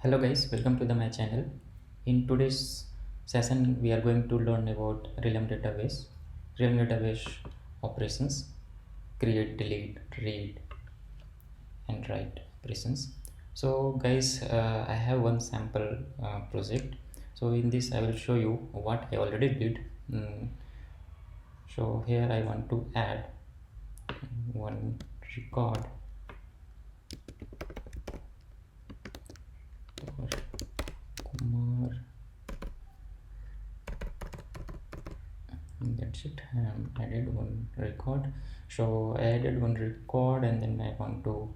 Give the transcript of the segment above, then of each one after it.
Hello guys, welcome to my channel. In today's session, we are going to learn about realm database operations, create, delete, read, and write operations. So guys, I have one sample project. So in this, I will show you what I already did. So here I want to add one record for Kumar. That's it. I added one record. So I added one record and then I want to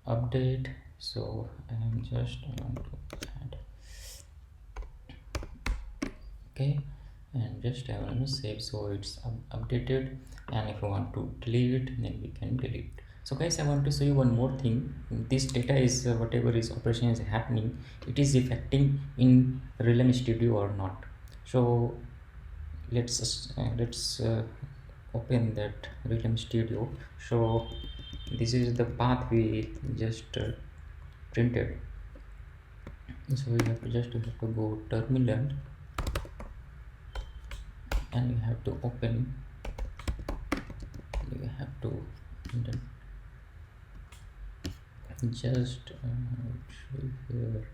update. So I want to add, okay, and just I want to save so it's updated. And if you want to delete, then we can delete. So guys, I want to show you one more thing. This data is whatever is operation is happening, it is affecting in Realm Studio or not. So let's open that Realm Studio. So this is the path we just printed. So you have to go terminal and you have to open. You have to then just here.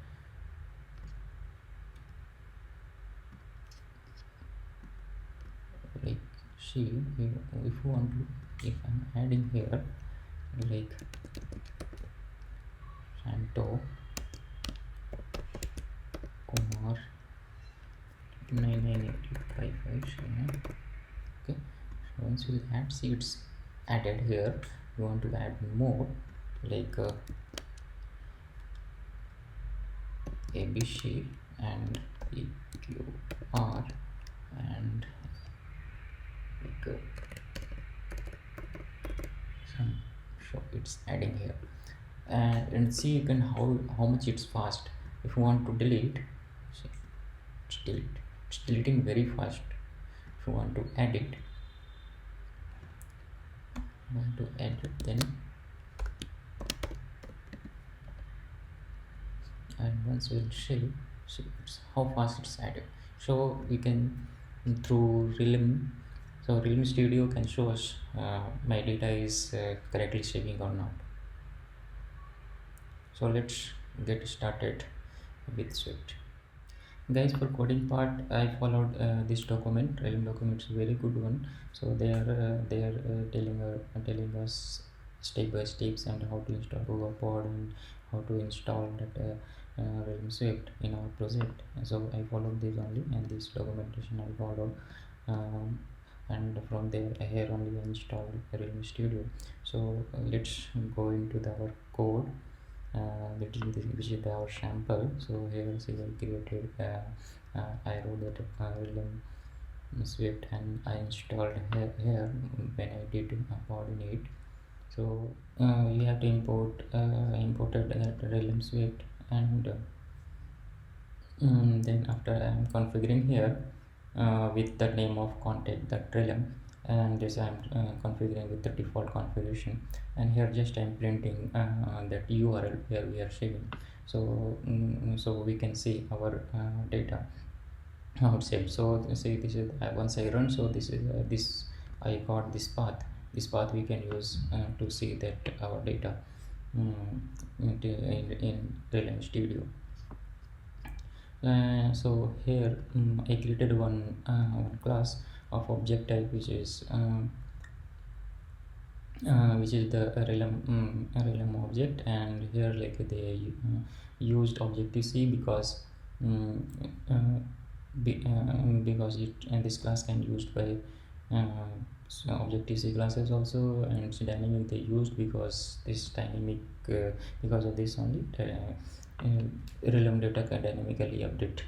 Like see here, if you want to, if I'm adding here like Santo Kumar 99855. Okay, so once you add seeds added here, you want to add more like ABC and PQR and like some. So it's adding here and see you can how much it's fast. If you want to delete, see, it's deleting very fast. If you want to edit, then and once we'll see it's how fast it's added. So we can through Realm, so Realm Studio can show us my data is correctly saving or not. So let's get started with Swift. Guys, for coding part I followed this document. Realm document is a very good one. So they are telling us step by steps and how to install Google Pod and how to install that Realm Swift in our project. So I followed this only, and this documentation I followed, and from there here only I installed Realm Studio. So let's go into our code. Which is our sample. So here we created I wrote that Realm Swift and I installed here when I did coordinate. So you have to imported that Realm Swift, and then after I am configuring here with the name of contact that Realm, and this I am configuring with the default configuration, and here just I am printing that URL where we are saving. So so we can see our data how it's saved. So say this is once I run, so this is this I got this path. This path we can use to see that our data in Realm Studio. So here I created one class of object type which is the Realm object, and here like they used Objective C because because it, and this class can used by so Objective C classes also, and it's dynamic they used because this dynamic because of this only Realm data can dynamically update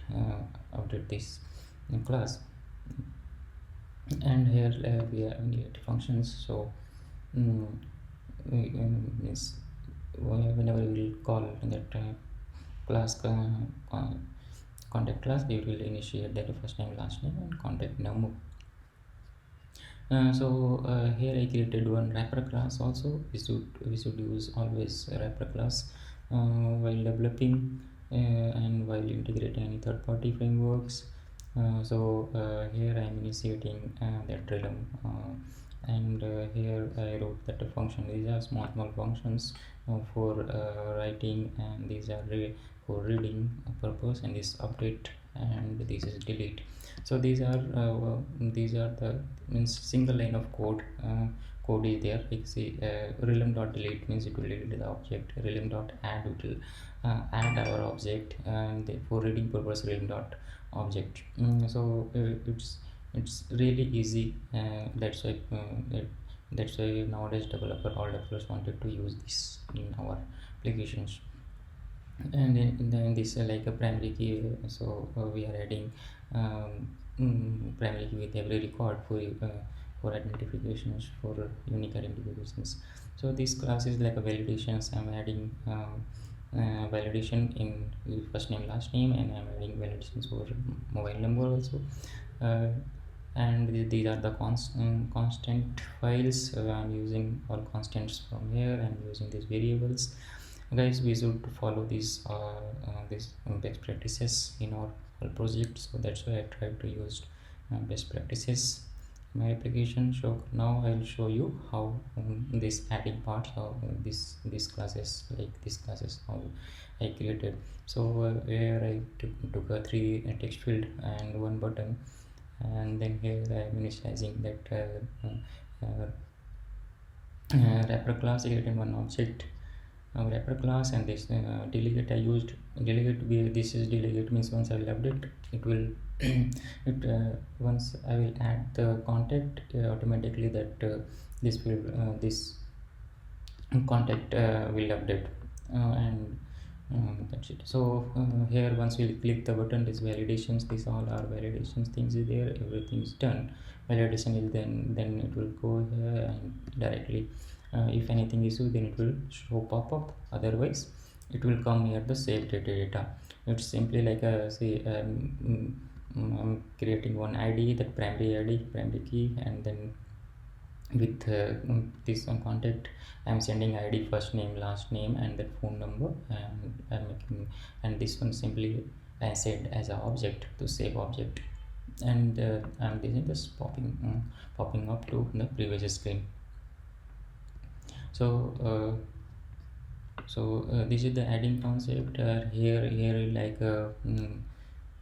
this class. And here we have functions. So whenever we will call that class contact class, we will initiate that first name, last name, and contact number. So here I created one wrapper class also. We should use always a wrapper class while developing and while integrating any third-party frameworks. Here I am initiating that realm, and here I wrote that a function. These are small functions for writing, and these are for reading purpose, and this update, and this is delete. So these are the means single line of code is there. Like see, realm.delete means it will delete the object. Realm.add will add our object, and for reading purpose realm.object. It's really easy. That's why nowadays all developers wanted to use this in our applications. And then this like a primary key, we are adding primary key with every record for identifications, for unique identifications. So this class is like a validations. I'm adding validation in first name last name, and I'm adding validations for mobile number also. And these are the constant files. I'm using all constants from here. I'm using these variables. Guys, we should follow these best practices in our whole project, so that's why I tried to use best practices in my application. So now I'll show you how this adding part, how these classes, like these classes, how I created. Here I took a 3 text field and 1 button, and then here I am initializing that wrapper class creating one object wrapper class, and this delegate I used. This is delegate means once I will update it will once I will add the contact, automatically that this contact will update, and that's it. Here once we click the button, this validations, these all are validations things is there, everything is done. Validation is then it will go here and directly if anything issue, then it will show pop-up, otherwise it will come here the saved data. It's simply like a say I'm creating one ID, that primary key, and then with this one contact I'm sending ID, first name, last name, and that phone number, and I'm making, and this one simply I said as an object to save object, and this is just popping up to the previous screen. This is the adding concept. Here like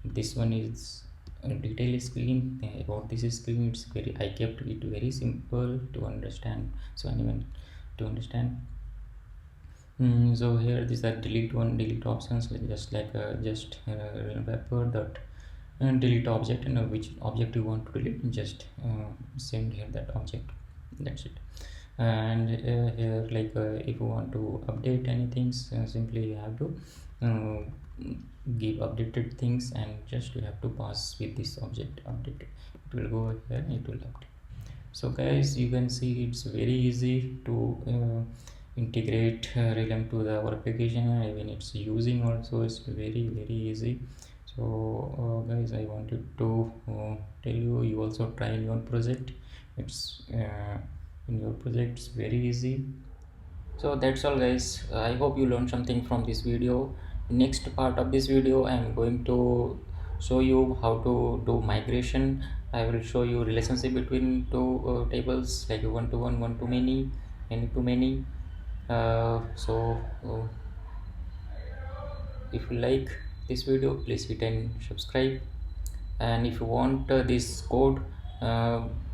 this one is a detail screen. About this screen, it's I kept it very simple to understand, so anyone to understand. So here these are delete options, just like wrapper dot delete object, and which object you want to delete, just send here that object, that's it. And here like if you want to update anything, simply you have to give updated things, and just you have to pass with this object update, it will go here and it will update. So guys, you can see it's very easy to integrate Realm to our application, and even it's using also it's very easy. So guys, I wanted to tell you also try in your project. It's in your project, it's very easy. So that's all guys, I hope you learned something from this video. Next part of this video I am going to show you how to do migration. I will show you relationship between two tables, like one to one, one to many to many. If you like this video, please hit and subscribe, and if you want this code,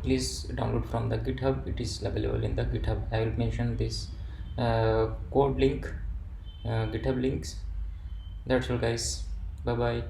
please download from the GitHub. It is available in the GitHub. I will mention this code link, GitHub links. That's all guys, bye bye.